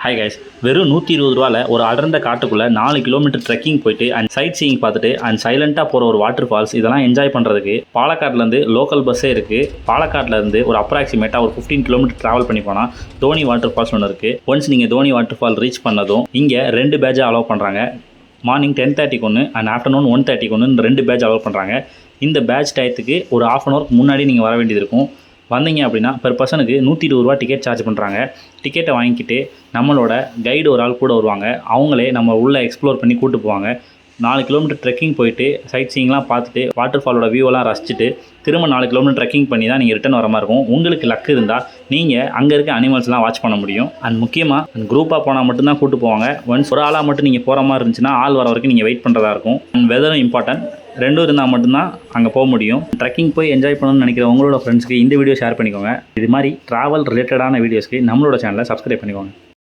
Hi guys, வெறும் 120 ரூபாயில் ஒரு அடர்ந்த காட்டுக்குள்ளே 4 கிலோமீட்டர் ட்ரெக்கிங் போயிட்டு அண்ட் சைட் சீயிங் பார்த்துட்டு அண்ட் சைலண்ட்டாக போகிற ஒரு வாட்டர் ஃபால்ஸ் இதெல்லாம் என்ஜாய் பண்ணுறதுக்கு பாலக்காட்லேருந்து லோக்கல் பஸ்ஸே இருக்குது. பாலக்காட்லேருந்து ஒரு அப்ராக்சிமேட்டாக ஒரு 15 கிலோமீட்டர் ட்ராவல் பண்ணி போனால் தோனி வாட்டர் ஃபால்ஸ் ஒன்று இருக்குது. ஒன்ஸ் நீங்கள் தோனி வாட்டர் ஃபால் ரீச் பண்ணதும் இங்கே 2 பேட்சை அலோவ் பண்ணுறாங்க. மார்னிங் 10:30 ஒன்று அண்ட் ஆஃப்டர்நூன் 1:30 ஒன்று 2 பேட்ச் அலோவ் பண்ணுறாங்க. இந்த பேட்ச் டயத்துக்கு ஒரு ½ அன் ஹவருக்கு முன்னாடி நீங்கள் வர வேண்டியது இருக்கும். வந்தீங்க அப்படின்னா பெர் பர்சனுக்கு 120 ரூபா டிக்கெட் சார்ஜ் பண்ணுறாங்க. டிக்கெட்டை வாங்கிக்கிட்டு நம்மளோட கைடு ஒரு ஆள் கூட வருவாங்க. அவங்களே நம்ம உள்ளே எக்ஸ்ப்ளோர் பண்ணி கூப்பிட்டு போவாங்க. 4 கிலோமீட்டர் ட்ரெக்கிங் போயிட்டு சைட் சீயிங்லாம் பார்த்துட்டு வாட்டர் ஃபாலோட வியூவெல்லாம் ரசிச்சுட்டு திரும்ப 4 கிலோமீட்டர் ட்ரெக்கிங் பண்ணி தான் நீங்கள் ரிட்டன் வர மாதிரி இருக்கும். உங்களுக்கு லக் இருந்தால் நீங்கள் அங்கே இருக்க அனிமல்ஸ்லாம் வாட்ச் பண்ண முடியும். அண்ட் முக்கியமாக குரூப்பாக போனால் மட்டும்தான் கூப்பிட்டு போவாங்க. ஒன்ஸ் ஒரு ஆளாக மட்டும் நீங்கள் போகிற மாதிரி இருந்துச்சுன்னா ஆள் வர வரைக்கும் நீங்கள் வெயிட் பண்ணுறதா இருக்கும். அண்ட் வெதரும் இம்பார்ட்டன்ட், 2 இருந்தால் மட்டும்தான் அங்கே போக முடியும். ட்ரெக்கிங் போய் என்ஜாய் பண்ணணும்னு நினைக்கிற உங்களோட ஃப்ரெண்ட்ஸ்க்கு இந்த வீடியோ ஷேர் பண்ணிக்கோங்க. இது மாதிரி ட்ராவல் ரிலேட்டடான வீடியோஸ்க்கு நம்மளோட சேனலை சப்ஸ்கிரைப் பண்ணிக்கோங்க.